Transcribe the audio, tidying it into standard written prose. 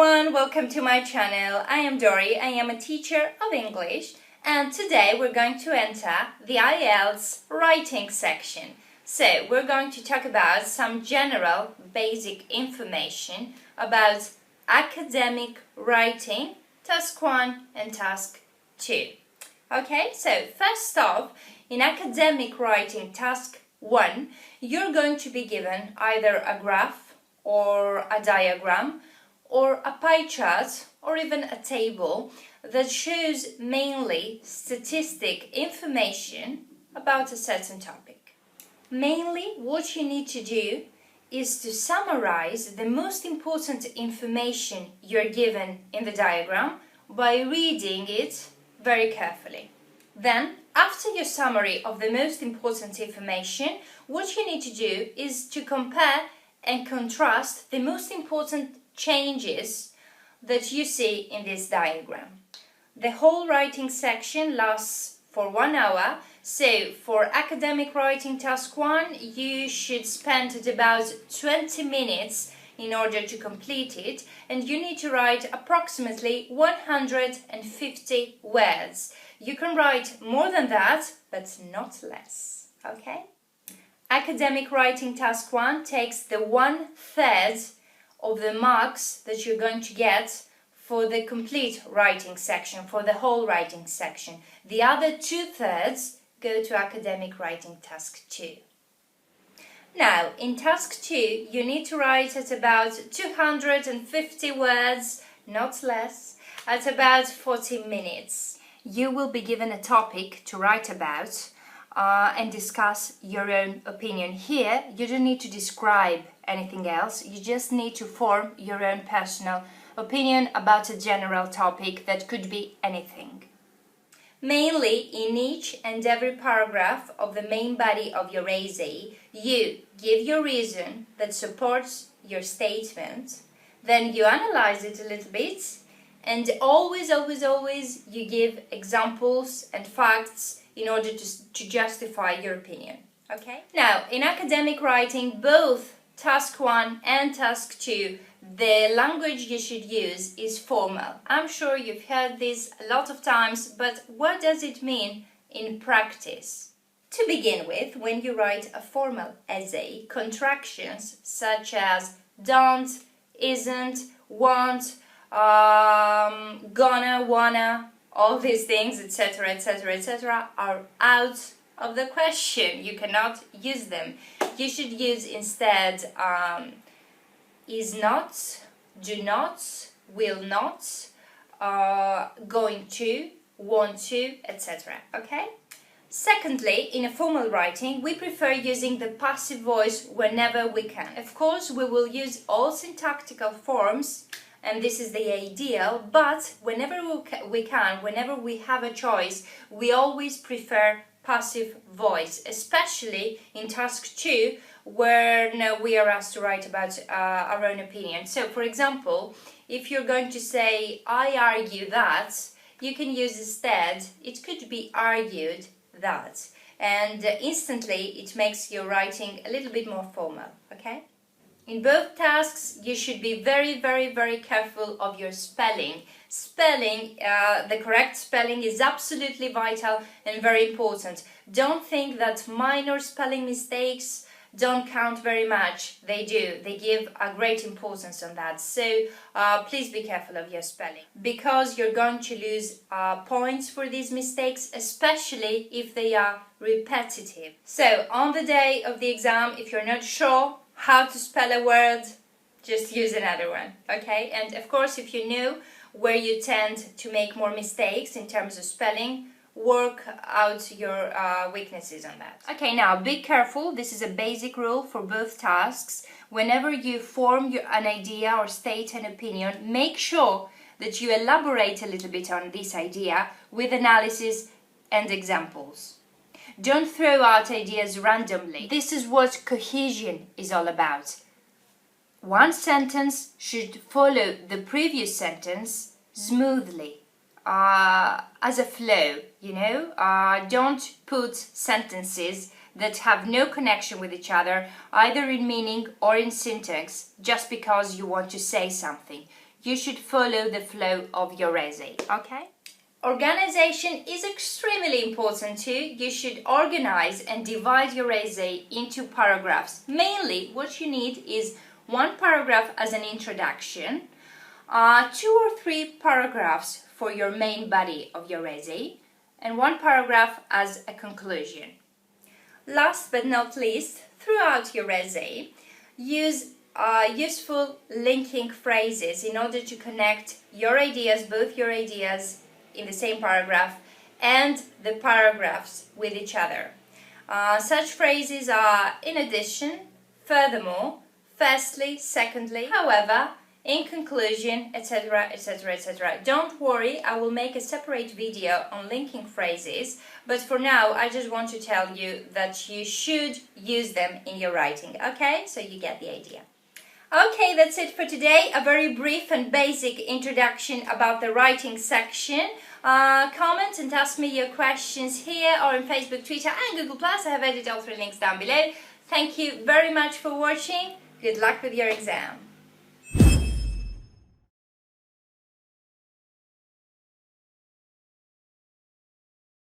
everyone, welcome to my channel. I am Dori, I am a teacher of English, and today we're going to enter the IELTS writing section. So we're going to talk about some general basic information about academic writing, task 1 and task 2. Okay, so first off, in academic writing task 1, you're going to be given either a graph or a diagram or a pie chart or even a table that shows mainly statistic information about a certain topic. Mainly what you need to do is to summarize the most important information you're given in the diagram by reading it very carefully. Then, after your summary of the most important information, what you need to do is to compare and contrast the most important changes that you see in this diagram. The whole writing section lasts for 1 hour, so for academic writing task 1 you should spend about 20 minutes in order to complete it, and you need to write approximately 150 words. You can write more than that, but not less, okay? Academic writing task 1 takes the 1/3 of the marks that you're going to get for the complete writing section, for the whole writing section. The other 2/3 go to academic writing task 2. Now, in task 2, you need to write at about 250 words, not less, at about 40 minutes. You will be given a topic to write about and discuss your own opinion. Here, you don't need to describe anything else, you just need to form your own personal opinion about a general topic that could be anything. Mainly, in each and every paragraph of the main body of your essay, you give your reason that supports your statement, then you analyze it a little bit, and always you give examples and facts in order to justify your opinion. Okay? Now, in academic writing, both task 1 and task 2, the language you should use is formal. I'm sure you've heard this a lot of times, but what does it mean in practice? To begin with, when you write a formal essay, contractions such as don't, isn't, won't, gonna, wanna, all these things, etc., etc., etc., are out of the question. You cannot use them. You should use instead is not, do not, will not, going to, want to, etc. Okay? Secondly, in a formal writing, we prefer using the passive voice whenever we can. Of course, we will use all syntactical forms, and this is the ideal, but whenever we can, whenever we have a choice, we always prefer passive voice, especially in task 2, where we are asked to write about our own opinion. So, for example, if you're going to say, I argue that, you can use instead, it could be argued that, and instantly it makes your writing a little bit more formal, okay? In both tasks, you should be very careful of your spelling. Spelling, the correct spelling is absolutely vital and very important. Don't think that minor spelling mistakes don't count very much. They do. They give a great importance on that. So please be careful of your spelling, because you're going to lose points for these mistakes, especially if they are repetitive. So on the day of the exam, if you're not sure how to spell a word, just use another one, okay? And of course, if you know where you tend to make more mistakes in terms of spelling, work out your weaknesses on that. Okay, now be careful. This is a basic rule for both tasks. Whenever you form an idea or state an opinion, make sure that you elaborate a little bit on this idea with analysis and examples. Don't throw out ideas randomly. This is what cohesion is all about. One sentence should follow the previous sentence smoothly, as a flow, you know. Don't put sentences that have no connection with each other, either in meaning or in syntax, just because you want to say something. you should follow the flow of your essay, okay? Organization is extremely important too. You should organize and divide your essay into paragraphs. Mainly, what you need is one paragraph as an introduction, 2 or 3 paragraphs for your main body of your essay, and 1 paragraph as a conclusion. Last but not least, throughout your essay, use useful linking phrases in order to connect your ideas, both your ideas in the same paragraph and the paragraphs with each other. Such phrases are in addition, furthermore, firstly, secondly, however, in conclusion, etc., etc., etc. Don't worry, I will make a separate video on linking phrases, but for now I just want to tell you that you should use them in your writing, okay? So you get the idea. Okay, that's it for today. A very brief and basic introduction about the writing section. Comment and ask me your questions here or on Facebook, Twitter and Google+. I have added all 3 links down below. Thank you very much for watching. Good luck with your exam.